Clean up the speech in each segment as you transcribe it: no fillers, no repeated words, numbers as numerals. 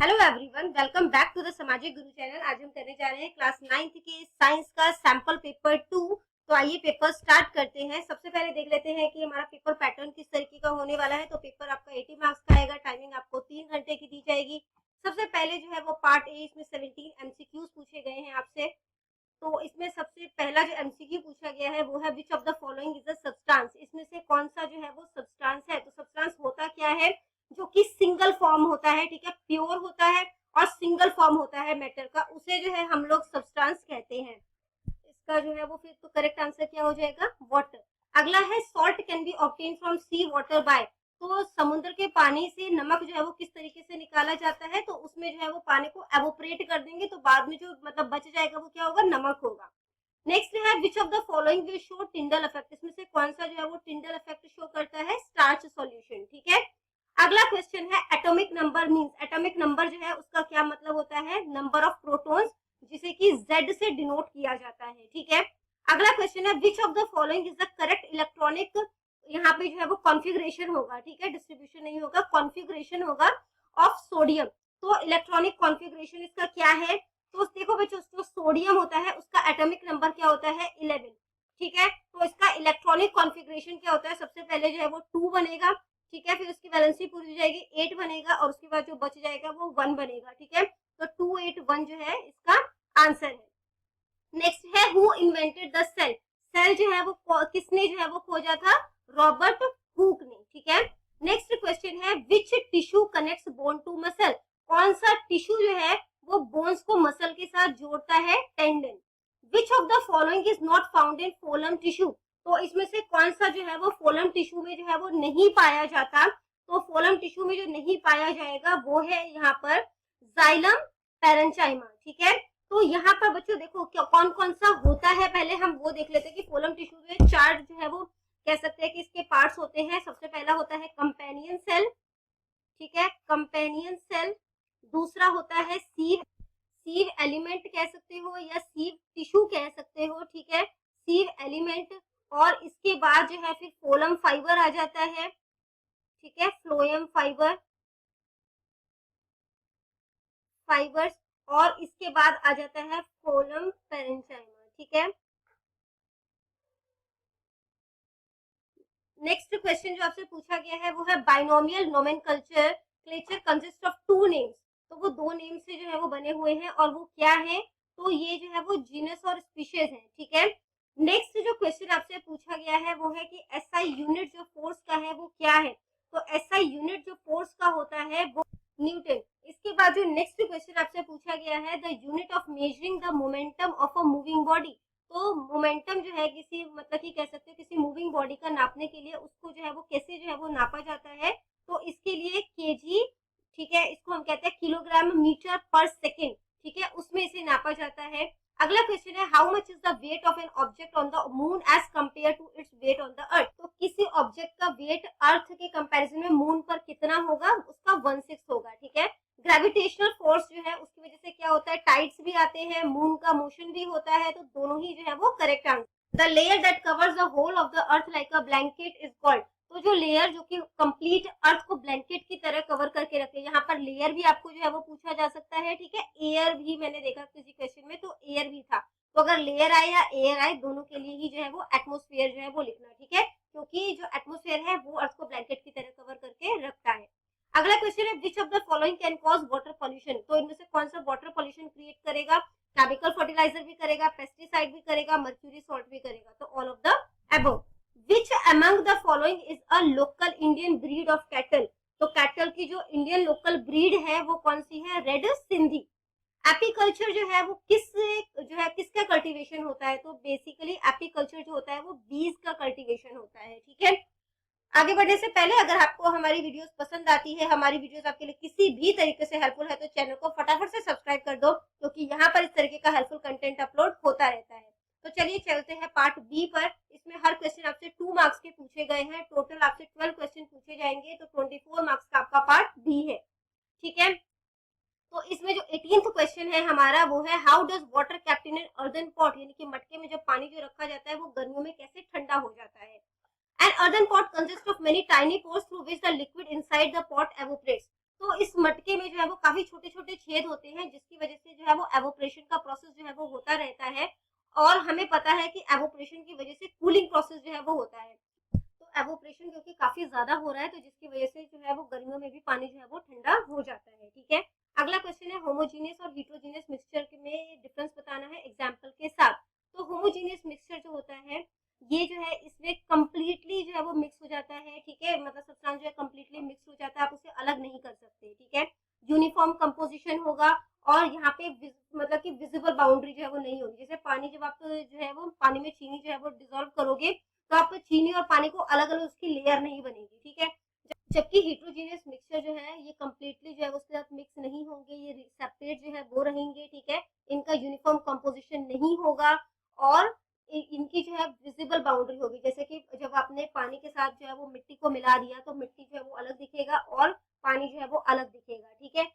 Hello everyone, welcome back to the Samajik Guru channel. आज हम करने जा रहे हैं क्लास 9th के साइंस का सैंपल पेपर 2। तो आइए पेपर स्टार्ट करते हैं। सबसे पहले देख लेते हैं कि हमारा पेपर पैटर्न किस तरीके का होने वाला है। तो पेपर आपका 80 मार्क्स का आएगा। टाइमिंग आपको 3 घंटे की दी जाएगी। सबसे पहले जो है वो पार्ट ए, इसमें 17 एमसीक्यूज पूछे गए हैं आपसे। तो इसमें सबसे पहला जो एमसीक्यू पूछा गया है वो है विच of the following is a substance. इसमें से कौन सा जो है वो सब्सटेंस है। तो सब्सटेंस होता क्या है, जो कि सिंगल फॉर्म होता है, ठीक है, प्योर होता है और सिंगल फॉर्म होता है मैटर का, उसे जो है हम लोग सब्सटेंस कहते हैं। इसका जो है वो फिर तो करेक्ट आंसर क्या हो जाएगा, वाटर। अगला है salt can be obtain from sea water by. तो समुद्र के पानी से नमक जो है वो किस तरीके से निकाला जाता है। तो उसमें जो है वो पानी को एवोपरेट कर देंगे, तो बाद में जो मतलब बच जाएगा वो क्या होगा, नमक होगा। नेक्स्ट है विच of the following will show Tyndall effect. इसमें से कौन सा जो है वो टिंडल इफेक्ट शो करता है, स्टार्च सॉल्यूशन, ठीक है। अगला क्वेश्चन है atomic number means. Atomic number जो है उसका क्या मतलब होता है, नंबर ऑफ प्रोटॉन्स, जिसे कि Z से डिनोट किया जाता है, ठीक है। अगला क्वेश्चन है विच of the following is the correct electronic. यहाँ पे जो है वो कॉन्फ़िगरेशन होगा, ठीक है, डिस्ट्रीब्यूशन नहीं होगा, कॉन्फ़िगरेशन होगा ऑफ सोडियम। तो इलेक्ट्रॉनिक कॉन्फ़िगरेशन इसका क्या है। तो देखो बच्चों, जो सोडियम होता है उसका एटॉमिक नंबर क्या होता है, 11, ठीक है। तो इसका इलेक्ट्रॉनिक कॉन्फ़िगरेशन क्या होता है, सबसे पहले जो है वो 2 बनेगा, ठीक है, फिर उसकी वैलेंसी पूरी हो जाएगी, 8 बनेगा और उसके बाद जो बच जाएगा वो 1 बनेगा, ठीक है। तो 2 8 1 जो है इसका आंसर है। नेक्स्ट है who invented the cell. Cell जो है वो किसने जो है वो खोजा था, रॉबर्ट हुक ने, ठीक है। नेक्स्ट क्वेश्चन है which tissue connects bone to muscle. कौन सा टिश्यू जो है वो बोन्स को मसल के साथ जोड़ता है, tendon. Which of the following is not found in phloem tissue. तो इसमें से कौन सा जो है वो फोलम टिश्यू में जो है वो नहीं पाया जाता। तो फोलम टिश्यू में जो नहीं पाया जाएगा वो है यहाँ पर जाइलम पैरेंचाइमा, ठीक है। तो यहाँ पर बच्चों देखो क्या कौन कौन सा होता है, पहले हम वो देख लेते हैं कि फोलम टिश्यू में 4 जो है वो कह सकते हैं कि इसके पार्ट्स होते हैं। सबसे पहला होता है कंपेनियन सेल, ठीक है, कंपेनियन सेल। दूसरा होता है सीव, सीव एलिमेंट कह सकते हो या सीव टिश्यू कह सकते हो, ठीक है, सीव एलिमेंट। और इसके बाद जो है फिर फोलम फाइबर आ जाता है, ठीक है, फ्लोएम फाइबर, फाइबर्स। और इसके बाद आ जाता है फोलम पेरेंचाइमा, ठीक है। नेक्स्ट क्वेश्चन जो आपसे पूछा गया है वो है binomial nomenclature clature consist of 2 names. तो वो 2 नेम से जो है वो बने हुए हैं और वो क्या है, तो ये जो है वो जीनस और स्पीशीज है, ठीक है। नेक्स्ट जो क्वेश्चन आपसे पूछा गया है वो है कि एसआई यूनिट जो फोर्स का है वो क्या है। तो एसआई यूनिट जो फोर्स का होता है वो न्यूटन। इसके बाद जो नेक्स्ट क्वेश्चन आपसे पूछा गया है the unit of measuring the momentum of a moving body. तो मोमेंटम जो है किसी मतलब कि कह सकते हो किसी मूविंग बॉडी का नापने के लिए उसको जो है वो कैसे जो है वो नापा जाता है। तो इसके लिए केजी, ठीक है, इसको हम कहते हैं किलोग्राम मीटर पर सेकेंड, ठीक है, उसमें इसे नापा जाता है। अगला क्वेश्चन है how much is the weight of an object on the moon as compare to its weight on the earth. तो किसी ऑब्जेक्ट का वेट अर्थ के कंपैरिजन में मून पर कितना होगा, उसका 1/6 होगा, ठीक है। ग्रेविटेशनल फोर्स जो है उसकी वजह से क्या होता है, टाइड्स भी आते हैं, मून का मोशन भी होता है, तो दोनों ही जो है वो correct answer. The layer that covers the whole of the earth like a blanket is called. तो जो लेयर जो कि कंप्लीट अर्थ को ब्लैंकेट की तरह कवर करके रखे, यहाँ पर लेयर भी आपको जो है वो पूछा जा सकता है, ठीक है। एयर भी मैंने देखा किसी क्वेश्चन में, तो एयर भी था। तो अगर लेयर आए या एयर आए, दोनों के लिए ही जो है वो एटमोस्फेयर जो है वो लिखना, ठीक है, क्योंकि जो एटमोस्फेयर है वो अर्थ को ब्लैंकेट की तरह कवर करके रखता है। अगला क्वेश्चन है विच of the following can cause water pollution. तो इनमें से कौन सा वाटर पॉल्यूशन क्रिएट करेगा, केमिकल फर्टिलाइजर भी करेगा, पेस्टिसाइड भी करेगा, मर्क्यूरी सॉल्ट भी करेगा। तो all of the above. Which among the following is a local Indian breed of cattle. तो कैटल की जो इंडियन लोकल ब्रीड है वो कौन सी है, रेड सिंधी। एपीकल्चर जो है वो किसका कल्टीवेशन होता है। तो बेसिकली एपीकल्चर जो होता है वो बीज का कल्टीवेशन होता है, ठीक है। आगे बढ़ने से पहले अगर आपको हमारी वीडियोस पसंद आती है, हमारी वीडियोस आपके लिए किसी भी तरीके से हेल्पफुल है, तो चैनल को फटाफट से सब्सक्राइब कर दो, क्योंकि यहाँ पर इस तरीके का हेल्पफुल कंटेंट अपलोड होता रहता है। तो चलिए चलते हैं पार्ट बी पर। इसमें हर क्वेश्चन आपसे 2 मार्क्स के पूछे गए हैं। टोटल आपसे 12 क्वेश्चन पूछे जाएंगे, तो 24 मार्क्स का आपका पार्ट बी है, ठीक है। तो इसमें जो 18th क्वेश्चन है हमारा वो है how does water kept in an earthen pot. यानी कि मटके में जो पानी जो रखा जाता है वो गर्मियों में कैसे ठंडा हो जाता है। An earthen pot consists of many tiny pores through which the liquid inside the pot evaporates. तो इस मटके में जो है वो काफी छोटे छोटे छेद होते हैं, जिसकी वजह से जो है वो एवोपरेशन का प्रोसेस जो है वो होता रहता है। और हमें पता है कि एवोपरेशन की वजह से कूलिंग प्रोसेस जो है वो होता है। तो एवोपरेशन क्योंकि काफी ज्यादा हो रहा है, तो जिसकी वजह से जो है वो गर्मियों में भी पानी जो है वो ठंडा हो जाता है। ठीक है, अगला क्वेश्चन है होमोजीनियस और हीट्रोजीनियस मिक्सचर में डिफरेंस बताना है एग्जाम्पल के साथ। तो होमोजीनियस मिक्सचर जो होता है, ये जो है इसमें कंप्लीटली जो है वो मिक्स हो जाता है। ठीक है, मतलब सब्सटेंस जो है कंप्लीटली मिक्स हो जाता है, आप उसे अलग नहीं कर सकते। ठीक है, यूनिफॉर्म कंपोजिशन होगा, और यहाँ पे मतलब कि विजिबल बाउंड्री जो है वो नहीं होगी। जैसे पानी जब आप जो है वो पानी में चीनी जो है वो डिजोल्व करोगे, तो आप चीनी और पानी को अलग अलग उसकी लेयर नहीं बनेगी। ठीक है, जबकि हीट्रोजीनियस मिक्सचर जो है ये कंप्लीटली जो है उसके साथ मिक्स नहीं होंगे, ये सेपरेट जो है वो रहेंगे। ठीक है, इनका यूनिफॉर्म कंपोजिशन नहीं होगा, और इनकी जो है विजिबल बाउंड्री होगी। जैसे कि जब आपने पानी के साथ जो है वो मिट्टी को मिला दिया, तो मिट्टी जो है वो अलग दिखेगा और पानी जो है वो अलग दिखेगा। ठीक है,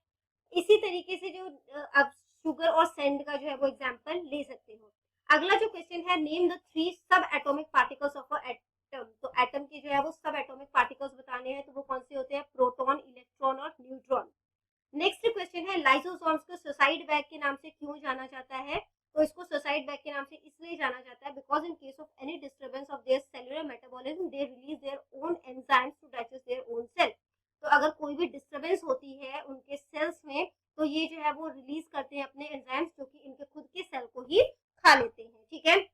इसी तरीके से जो आप शुगर और सैंड का जो है वो एग्जांपल ले सकते हो। अगला जो क्वेश्चन है, नेम द 3 सब atomic particles of a atom. तो एटम के जो है वो सब एटॉमिक पार्टिकल्स बताने हैं, तो वो कौन से होते हैं? प्रोटॉन, इलेक्ट्रॉन और न्यूट्रॉन। नेक्स्ट क्वेश्चन है, लाइसोसोम्स को सुसाइड बैग के नाम से क्यों जाना जाता है? तो इसको सुसाइड बैग के नाम से इसलिए जाना जाता है because in case of any disturbance of their cellular metabolism they release their own enzymes to digest their own cell. तो अगर कोई भी डिस्टर्बेंस होती है उनके सेल्स में, तो ये जो है वो रिलीज करते हैं अपने एंजाइम्स, जो कि इनके खुद के सेल को ही खा लेते हैं। ठीक है,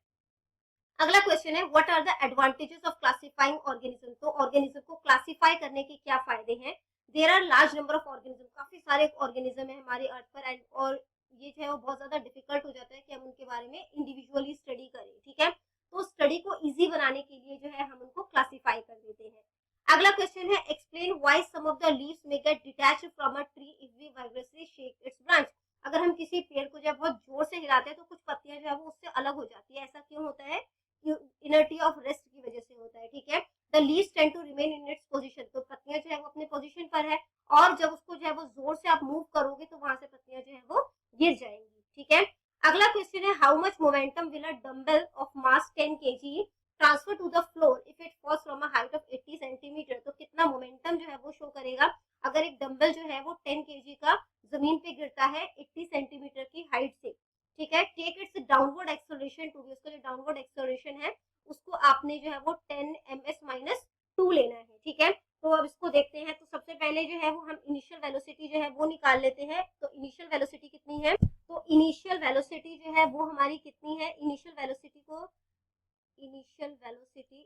अगला क्वेश्चन है, what are the advantages of classifying organism. तो ऑर्गेनिज्म को क्लासिफाई करने के क्या फायदे हैं? There are large number of organism, काफी सारे ऑर्गेनिज्म है हमारी अर्थ पर, एंड और ये जो है वो बहुत ज्यादा डिफिकल्ट हो जाता है कि हम उनके बारे में इंडिविजुअली स्टडी करें। ठीक है, तो स्टडी को इजी बनाने के लिए जो है हम उनको क्लासिफाई कर देते हैं। अगला क्वेश्चन है, explain why some of the leaves may get detached from a tree if we vibrately shake its branch. अगर हम किसी पेड़ को जो है बहुत जोर से हिलाते हैं, तो कुछ पत्तियां जो है वो उससे अलग हो जाती है। ऐसा क्यों होता है? इनर्टी ऑफ रेस्ट की वजह से होता है। ठीक है, the leaves tend to remain in its position. तो पत्तियां जो है वो अपने पोजीशन पर है, और जब उसको जो है वो जोर से आप मूव करोगे, तो वहां से पत्तियां जो है वो गिर जाएंगी। ठीक है, अगला क्वेश्चन है, how much momentum will a dumbbell of mass 10 kg transfer to the floor if it falls from a height of 80 centimetre. तो कितना मोमेंटम जो है वो शो करेगा अगर एक डंबल जो है वो 10 kg का जमीन पे गिरता है 80 सेंटीमीटर की हाइट से। ठीक है, take its downward acceleration to be, उसका जो डाउनवर्ड एक्सेलरेशन है उसको आपने जो है वो 10 ms माइनस 2 लेना है। ठीक है, तो अब इसको देखते हैं। तो सबसे पहले जो है वो हम इनिशियल वेलोसिटी जो है वो निकाल लेते हैं। तो इनिशियल वेलोसिटी कितनी है? तो इनिशियल वेलोसिटी जो है वो हमारी कितनी है? इनिशियल वेलोसिटी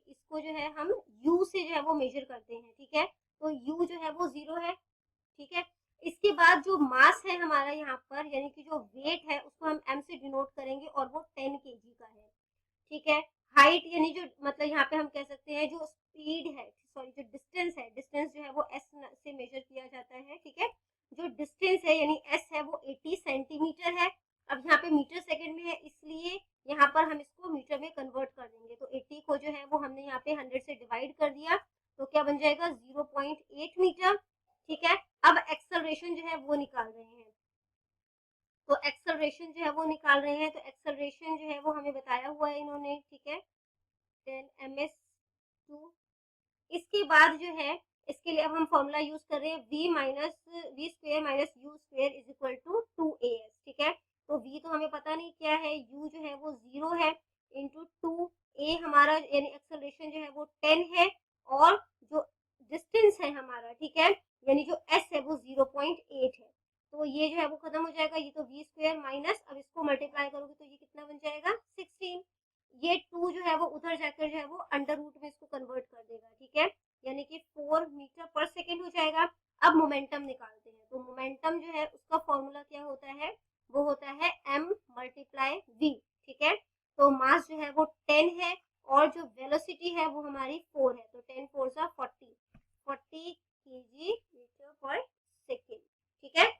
इसको जो है हम u से जो है वो मेजर करते हैं। ठीक है, तो u जो है वो 0 है। ठीक है, इसके बाद जो मास है हमारा यहाँ पर, यानी कि जो वेट है, उसको हम m से डिनोट करेंगे, और वो 10 kg का है। ठीक है, हाइट यानी जो मतलब यहाँ पे हम कह सकते हैं जो स्पीड है, सॉरी जो डिस्टेंस है, डिस्टेंस जो है वो s से मेजर किया जाता है। ठीक है, जो डिस्टेंस है यानी s है वो 80 सेंटीमीटर है। अब यहाँ पे मीटर सेकंड में है, इसलिए यहाँ पर हम इसको मीटर में कन्वर्ट कर देंगे। तो 80 को जो है वो हमने यहाँ पे 100 से डिवाइड कर दिया, तो क्या बन जाएगा? 0.8 मीटर। ठीक है, अब एक्सेलरेशन जो है वो निकाल रहे हैं। तो एक्सेलरेशन जो है वो निकाल रहे हैं, तो एक्सेलरेशन जो है वो हमें बताया हुआ है इन्होंने। ठीक है, 10 ms 2। इसके बाद जो है, इसके लिए अब हम फॉर्मूला यूज कर रहे हैं, v square minus u square is equal to 2as। ठीक है, तो v तो हमें पता नहीं क्या है, u जो है वो 0 है, इंटू 2a हमारा यानी एक्सेलरेशन जो है वो 10 है, और जो डिस्टेंस है हमारा, ठीक है, यानी जो s है वो 0.8 है। तो ये जो है वो खत्म हो जाएगा, ये तो v स्क्वायर माइनस, अब इसको मल्टीप्लाई करोगे तो ये कितना बन जाएगा? 16। ये 2 जो है वो उधर जाकर जो है वो अंडर रूट में इसको कन्वर्ट कर देगा। ठीक है, यानी कि 4 मीटर पर सेकेंड हो जाएगा। अब मोमेंटम निकालते हैं। तो मोमेंटम जो है उसका फॉर्मूला क्या होता है? वो होता है m मल्टीप्लाई v। ठीक है, तो मास जो है वो 10 है, और जो वेलोसिटी है वो हमारी 4 है, तो 10 4 सा 40 kg मीटर पर सेकेंड। ठीक है,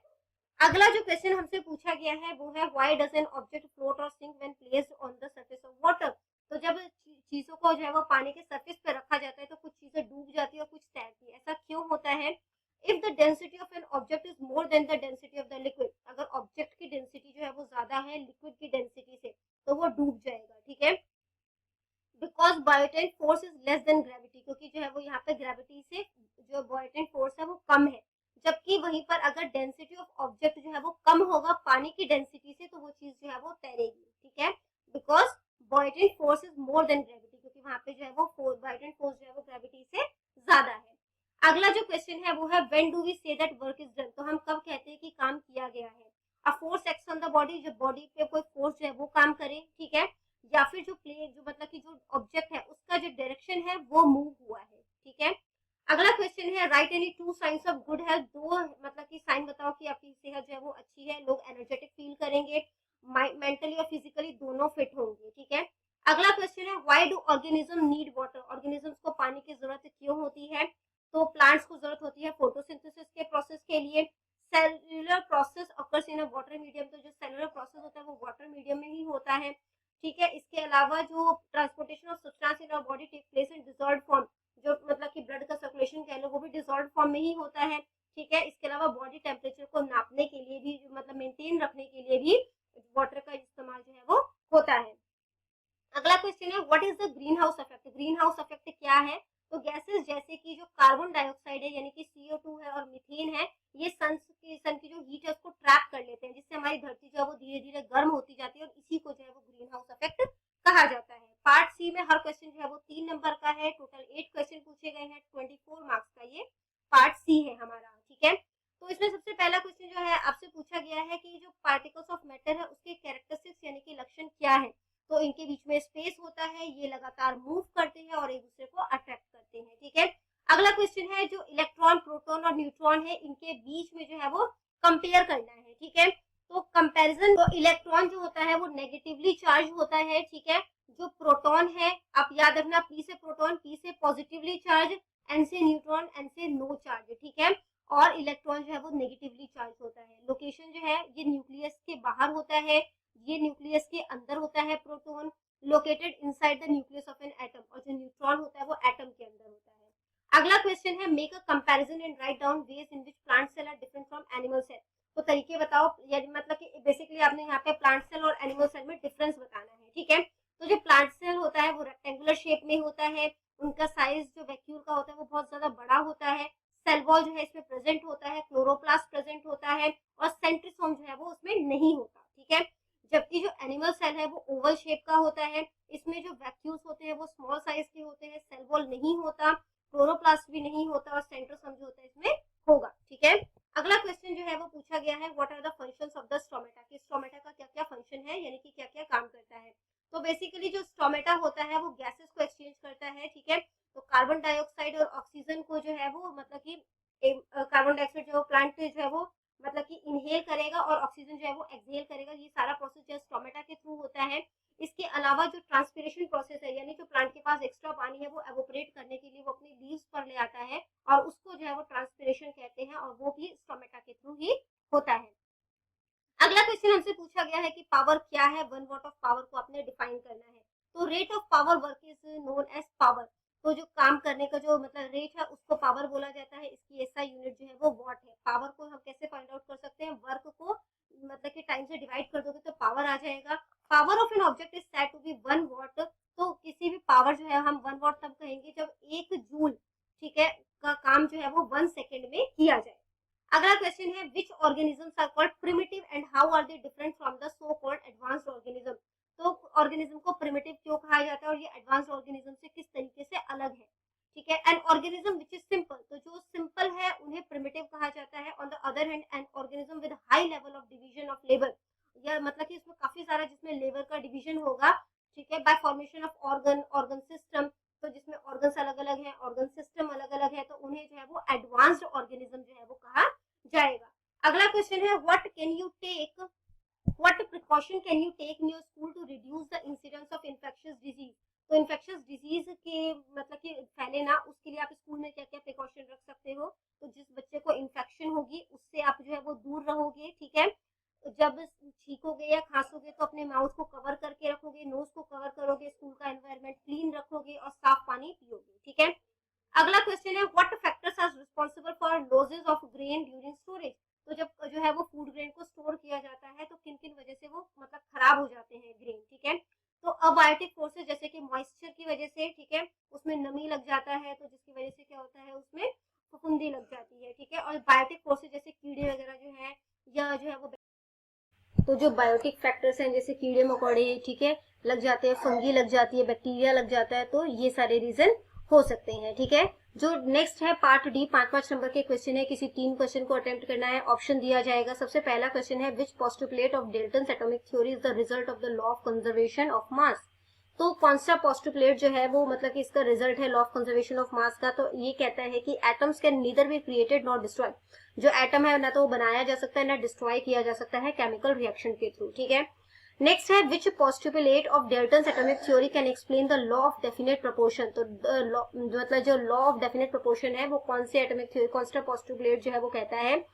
अगला जो क्वेश्चन हमसे पूछा गया है वो है, why does an object float और sink when placed on the surface of water. तो जब चीजों को जो है वो पानी के सरफेस पे रखा जाता है, तो कुछ चीजें डूब जाती है और कुछ तैरती है। ऐसा क्यों होता है? If the density of an object is more then the density of the liquid, अगर ऑब्जेक्ट की डेंसिटी जो है वो ज्यादा है लिक्विड की डेंसिटी से, तो वो डूब जाएगा। ठीक है, because buoyant force is less than gravity, क्योंकि जो है वो यहाँ पे ग्रेविटी से जो बायोटेंट फोर्स है वो कम है, जबकि जबकि वहीं पर अगर डेंसिटी ऑफ ऑब्जेक्ट जो है वो कम होगा पानी की डेंसिटी से, तो वो चीज जो है वो तैरेगी, ठीक है, because buoyant force is more than gravity, क्योंकि वहां पे जो है वो बॉयटिंग फोर्स जो है वो ग्रेविटी से ज्यादा है। अगला जो क्वेश्चन है वो है when do we say that work is done, तो हम कब कहते हैं कि काम किया गया है। A force acts on the body, जब बॉडी पे कोई फोर्स जो है वो काम करे, ठीक है, या फिर जो प्ले जो मतलब कि जो ऑब्जेक्ट है उसका जो डायरेक्शन है वो मूव हुआ है, ठीक है। अगला क्वेश्चन है right any two science of good health, दो मतलब कि साइन बताओ कि आपकी सेहत जो है वो अच्छी है, लोग एनर्जेटिक फील करेंगे, मेंटली और फिजिकली दोनों फिट होंगे, ठीक है। अगला क्वेश्चन है why do organism need water, organisms को पानी की जरूरत क्यों होती है। तो प्लांट्स को जरूरत होती है फोटोसिंथेसिस के प्रोसेस के लिए। Cellular process occurs in a water medium, तो जो सेलुलर प्रोसेस होता है वो वाटर मीडियम में ही होता है, ठीक है। इसके अलावा जो transportation of substance in our body take place in dissolved form, जो मतलब कि ब्लड का सर्कुलेशन कह लो वो भी डिसॉल्व फॉर्म में ही होता है, ठीक है। इसके अलावा बॉडी टेम्परेचर को नापने के लिए भी मतलब मेंटेन रखने के लिए भी वाटर का इस्तेमाल जो है वो होता है। अगला क्वेश्चन है what is the green house effect, green house effect क्या है। तो गैसेस जैसे कि जो कार्बन डाइऑक्साइड है यानी कि CO2 है और मीथेन है, ये सन की जो हीट है उसको ट्रैप कर लेते हैं, जिससे हमारी धरती जो है वो धीरे धीरे गर्म होती जाती है और इसी को जो है वो ग्रीन हाउस इफेक्ट कहा जाता है। पार्ट सी में हर क्वेश्चन जो है वो 3 नंबर का है, टोटल 8 क्वेश्चन पूछे गए हैं, 24 मार्क्स का ये पार्ट सी है हमारा, ठीक है। तो इसमें सबसे पहला क्वेश्चन जो है आपसे पूछा गया है कि जो पार्टिकल्स ऑफ मैटर है उसके कैरेक्टरिस्टिक्स यानी कि लक्षण क्या है। तो इनके बीच में स्पेस होता है, ये लगातार मूव करते हैं और एक दूसरे को अट्रैक्ट करते हैं, ठीक है। अगला क्वेश्चन है जो इलेक्ट्रॉन प्रोटॉन और न्यूट्रॉन है इनके बीच में जो है वो कंपेयर करना है, ठीक है। तो कंपैरिजन, तो इलेक्ट्रॉन जो होता है वो नेगेटिवली चार्ज होता है, ठीक है। जो प्रोटॉन है आप याद रखना, पी से प्रोटॉन, पी से पॉजिटिवली चार्ज, एन से न्यूट्रॉन, एन से नो चार्ज, ठीक है। और इलेक्ट्रॉन जो है वो नेगेटिवली चार्ज होता है। लोकेशन जो है ये न्यूक्लियस के बाहर होता है, ये न्यूक्लियस के अंदर होता है proton, located inside the nucleus of an atom, और जो न्यूट्रॉन होता है वो एटम के अंदर होता है। अगला क्वेश्चन है make a comparison and write down ways in which plant cell are different from animal cell, तो तरीके बताओ, यानी मतलब कि बेसिकली आपने यहाँ पे प्लांट सेल और एनिमल सेल में डिफरेंस बताना है, ठीक है। तो जो प्लांट सेल होता है वो रेक्टेंगुलर शेप में होता है, उनका साइज जो वैक्यूल का होता है वो बहुत ज्यादा बड़ा होता है, सेल वॉल जो है इसमें प्रेजेंट होता है, क्लोरोप्लास्ट प्रेजेंट होता है और सेंट्रोसोम जो है वो उसमें नहीं होता, ठीक है। जबकि जो एनिमल सेल है वो ओवल शेप का होता है, इसमें जो वैक्यूल्स होते हैं वो स्मॉल साइज के होते हैं, सेल वॉल नहीं होता, क्लोरोप्लास्ट भी नहीं होता और सेंट्रोसोम जो होता है इसमें होगा, ठीक है। अगला क्वेश्चन जो है वो पूछा गया है what are the functions of the stomata, कि स्टोमेटा का क्या क्या फंक्शन है यानी कि क्या क्या काम करता है। तो बेसिकली जो स्टोमेटा होता है वो गैसेस को एक्सचेंज करता है, ठीक है। तो कार्बन डाइऑक्साइड और ऑक्सीजन को जो है वो मतलब कि कार्बन डाइऑक्साइड जो प्लांट जो है वो मतलब कि इनहेल करेगा और ऑक्सीजन जो है वो एक्सहेल करेगा, ये सारा प्रोसेस जो स्टोमेटा के थ्रू होता है। इसके अलावा जो ट्रांसपिरेशन प्रोसेस है यानी जो प्लांट के पास एक्स्ट्रा पानी है वो एवोपरेट करने के लिए वो अपनी लीव्स पर ले आता है और उसको जो है वो ट्रांसपिरेशन कहते हैं और वो भी स्टोमेटा के थ्रू ही होता है। अगला क्वेश्चन हमसे पूछा गया है कि पावर क्या है, 1 वाट ऑफ पावर को आपने डिफाइन करना है। तो rate of power work is known as power, तो जो काम करने का जो मतलब रेट है उसको पावर बोला जाता है, इसकी एसआई यूनिट जो है वो वॉट है। पावर को हम कैसे फाइंड आउट कर सकते हैं, वर्क को मतलब कि टाइम से डिवाइड कर दोगे तो पावर आ जाएगा। Power of an object is said to be 1 watt, तो किसी भी पावर जो है हम 1 वाट तब कहेंगे जब 1 जूल, ठीक है, का काम जो है वो 1 सेकेंड में किया जाए। अगला क्वेश्चन है which organisms are called primitive and how are they different from the so called advanced organism, तो ऑर्गेनिज्म को प्रिमिटिव क्यों कहा जाता है और ये एडवांस्ड ऑर्गेनिज्म से किस तरीके से अलग है, ठीक है। An organism which is simple, तो जो सिंपल है उन्हें प्रिमिटिव कहा जाता है। On the other hand an organism with high level of division of labour, या मतलब कि इसमें काफी सारा जिसमें लेबर का डिवीजन होगा, ठीक है, bye formation of organ, organ system, तो जिसमें ऑर्गन्स अलग अलग हैं, ऑर्गन सिस्टम अलग अलग है, तो उन्हें जो है वो एडवांस्ड ऑर्गेनिज्म जो है वो कहा जाएगा। अगला क्वेश्चन है what precaution can you take in your school to reduce the incidence of infectious disease, तो इन्फेक्शियस डिजीज के मतलब कि फैले ना उसके लिए आप स्कूल में क्या क्या प्रिकॉशन रख सकते हो। तो जिस बच्चे को इन्फेक्शन होगी उससे आप जो है वो दूर रहोगे, ठीक है। जब छींकोगे या खांसोगे तो अपने माउथ को कवर करके रखोगे, नोज को कवर करोगे, स्कूल का एनवायरनमेंट क्लीन रखोगे और साफ पानी पियोगे, ठीक है। अगला क्वेश्चन है what factors are responsible for losses of grain during storage, तो जब जो है वो फूड ग्रेन को स्टोर किया जाता है तो किन किन वजह से वो मतलब खराब हो जाते हैं ग्रेन, ठीक है। तो अबायोटिक फोर्सेस जैसे कि मॉइस्चर की वजह से, ठीक है, उसमें नमी लग जाता है तो जिसकी वजह से क्या होता है उसमें फफूंदी लग जाती है, ठीक है। और बायोटिक फोर्सेस जैसे है वो, तो जो बायोटिक फैक्टर्स हैं जैसे कीड़े मकोड़े, ठीक है, लग जाते हैं, फंगी लग जाती है, बैक्टीरिया लग जाता है, तो ये सारे रीजन हो सकते हैं, ठीक है। जो नेक्स्ट है पार्ट डी, 5 नंबर के क्वेश्चन है, किसी 3 क्वेश्चन को अटेम्प्ट करना है, ऑप्शन दिया जाएगा। सबसे पहला क्वेश्चन है which postulate of Dalton's atomic theory is the result of the law of conservation of mass. तो कौन सा पोस्टुलेट जो है वो मतलब कि इसका रिजल्ट है लॉ ऑफ कंजर्वेशन ऑफ मास का, तो ये कहता है कि atoms can neither be created not destroy. जो एटम है ना तो वो बनाया जा सकता है ना डिस्ट्रॉय किया जा सकता है केमिकल रिएक्शन के थ्रू, ठीक है। नेक्स्ट है which postulate of Dalton's atomic theory can explain the law of definite proportion. तो मतलब जो लॉ ऑफ डेफिनेट प्रोपोर्शन है वो कौन से एटॉमिक थ्योरी, कौन सा पोस्टुलेट जो है वो कहता है,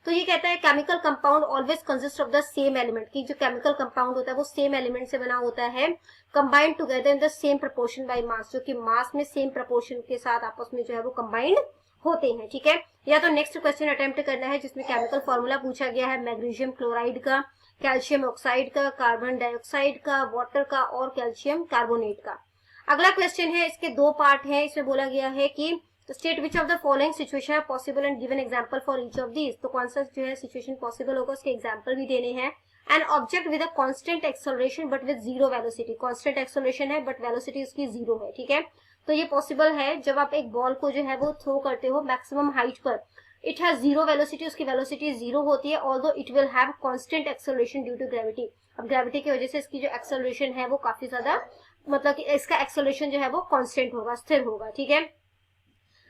तो ये कहता है chemical compound always consist of the same element, की जो केमिकल कंपाउंड होता है वो सेम एलिमेंट से बना होता है, combined together in the same proportion by mass, जो कि मास में सेम प्रोपोर्शन के साथ आपस में जो है वो कंबाइंड होते हैं, ठीक है। या तो नेक्स्ट क्वेश्चन अटेम्प्ट करना है जिसमें केमिकल फॉर्मूला पूछा गया है मैग्नीशियम क्लोराइड का, कैल्शियम ऑक्साइड का, कार्बन डाइऑक्साइड का, वाटर का और कैल्शियम कार्बोनेट का। अगला क्वेश्चन है, इसके 2 पार्ट है, इसमें बोला गया है कि state which of the following situation है possible and given example for each of these. तो कौन सा जो है सिचुएशन पॉसिबल होगा उसके एग्जांपल भी देने हैं। An object with a constant acceleration but with zero velocity, constant acceleration है बट वेलोसिटी उसकी 0 है, ठीक है। तो ये पॉसिबल है जब आप एक बॉल को जो है वो थ्रो करते हो मैक्सिमम हाइट पर, इट हैज 0 वेलोसिटी, उसकी वेलोसिटी 0 होती है, although it will have constant acceleration due to gravity. अब ग्रेविटी की वजह से इसकी जो एक्सेलरेशन है वो काफी ज्यादा, मतलब कि इसका एक्सेलरेशन जो है वो कांस्टेंट होगा, स्थिर होगा, ठीक है।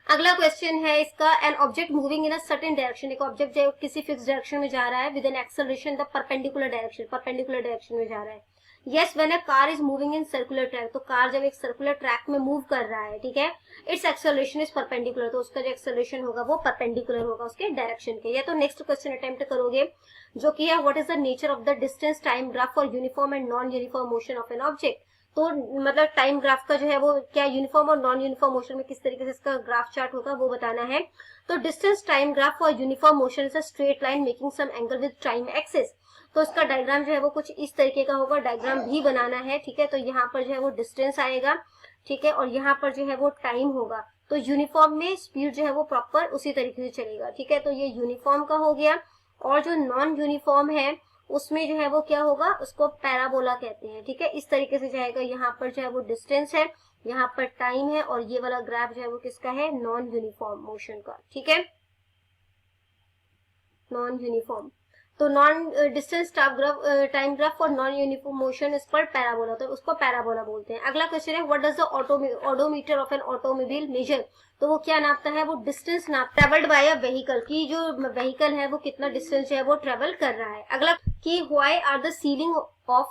अगला क्वेश्चन है इसका, an object moving in a certain direction, एक ऑब्जेक्ट जो किसी फिक्स डायरेक्शन में जा रहा है with an acceleration the perpendicular direction, perpendicular direction में जा रहा है। Yes when a car is moving in circular track, तो कार जब एक सर्कुलर ट्रैक में मूव कर रहा है, ठीक है, इट्स एक्सेलरेशन इज परपेंडिकुलर, तो उसका जो एक्सेलरेशन होगा वो परपेंडिकुलर होगा उसके डायरेक्शन के। या तो नेक्स्ट क्वेश्चन अटेम्प्ट करोगे जो कि है what is the nature of the distance time graph for uniform and non uniform motion of an object. तो मतलब टाइम ग्राफ का जो है वो क्या यूनिफॉर्म और नॉन यूनिफॉर्म मोशन में किस तरीके से इसका ग्राफ चार्ट होगा वो बताना है। तो distance time graph for uniform motion is a straight line making some angle with time axis. तो इसका डायग्राम जो है वो कुछ इस तरीके का होगा, डायग्राम भी बनाना है, ठीक है। तो यहाँ पर जो है वो डिस्टेंस आएगा, ठीक है, और यहाँ पर जो है वो टाइम होगा। तो यूनिफॉर्म में स्पीड जो है वो प्रॉपर उसी तरीके से चलेगा, ठीक है। तो ये यूनिफॉर्म का हो गया, और जो नॉन यूनिफॉर्म है उसमें जो है वो क्या होगा, उसको पैराबोला कहते हैं, ठीक है। इस तरीके से जाएगा, यहाँ पर जो है वो डिस्टेंस है, यहाँ पर टाइम है, और ये वाला ग्राफ जो है वो किसका है, नॉन यूनिफॉर्म मोशन का, ठीक है, नॉन यूनिफॉर्म। तो non distance time graph for non uniform motion इस पर पैराबोला, तो उसको पैराबोला बोलते हैं। अगला क्वेश्चन है what does the odometer of an automobile measure. तो वो क्या नापता है, वो डिस्टेंस नापता है ट्रेवल्ड बाय अ व्हीकल, की जो व्हीकल है वो कितना डिस्टेंस जो है वो ट्रेवल कर रहा है। अगला कि why are the ceiling of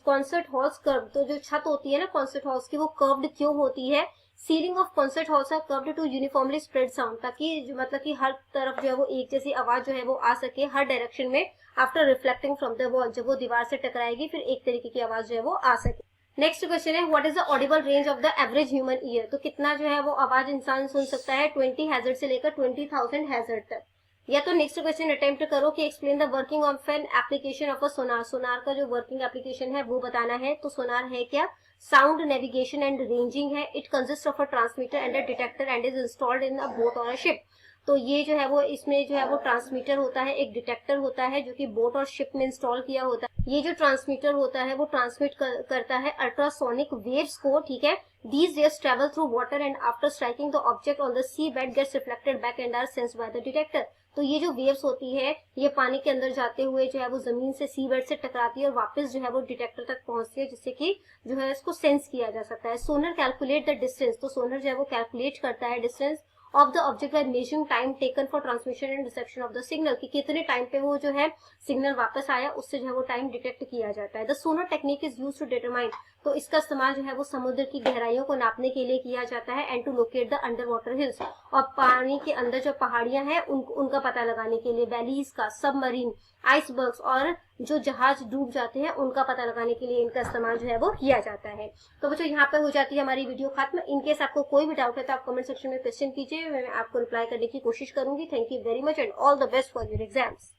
concert halls curve, तो जो छत होती है ना कॉन्सर्ट हॉल्स की वो कर्व्ड क्यों होती है। Ceiling of concert halls are curved to uniformly spread sound, ताकि मतलब कि हर तरफ जो है वो एक जैसी आवाज जो है वो आ सके हर डायरेक्शन में, after reflecting from the wall, जब वो दीवार से टकराएगी फिर एक तरीके की आवाज जो है वो आ सके। नेक्स्ट क्वेश्चन है what is the Audible range of the average human ear. तो कितना जो है वो आवाज इंसान सुन सकता है, 20 हैजर्ड से लेकर 20,000 हैजर्ड तक। या तो नेक्स्ट क्वेश्चन अटेम्प्ट करो कि explain the working of an application of a sonar, sonar का जो वर्किंग एप्लीकेशन है वो बताना है। तो सोनार है क्या, साउंड नेविगेशन एंड रेंजिंग है। It consist of a transmitter and a detector and is installed in a boat और अ शिप। तो ये जो है वो इसमें जो है वो ट्रांसमीटर होता है, एक डिटेक्टर होता है जो कि बोट और शिप में इंस्टॉल किया होता है। ये जो ट्रांसमीटर होता है वो ट्रांसमिट करता है अल्ट्रासोनिक वेव्स को, ठीक है। These waves travel through water and after striking the object on the seabed gets reflected back and are sensed by the detector। तो ये जो वेव्स होती है ये पानी के अंदर जाते हुए जो है वो जमीन से सीबेड से टकराती है और वापस जो है वो डिटेक्टर तक पहुंचती है, जिससे कि जो है इसको सेंस किया जा सकता है। सोनर कैलकुलेट द डिस्टेंस, तो सोनर जो है वो कैलकुलेट करता है distance of the object by measuring time taken for transmission and reception of the signal, कि कितने टाइम पे वो जो है सिग्नल वापस आया, उससे जो है वो टाइम डिटेक्ट किया जाता है। The sonar technique is used to determine, तो इसका इस्तेमाल जो है वो समुद्र की गहराइयों को नापने के लिए किया जाता है, and to locate the underwater hills, और पानी के अंदर जो पहाड़ियां हैं उनका पता लगाने के लिए, वैलीज का, सबमरीन, आइसबर्ग्स और जो जहाज डूब जाते हैं उनका पता लगाने के लिए इनका इस्तेमाल जो है वो किया जाता है। तो बच्चों यहाँ पे हो जाती है हमारी वीडियो खत्म। इनकेस आपको कोई भी डाउट है तो आप कमेंट सेक्शन में क्वेश्चन कीजिए, मैं आपको रिप्लाई करने की कोशिश करूंगी। Thank you very much and all the best for your exams.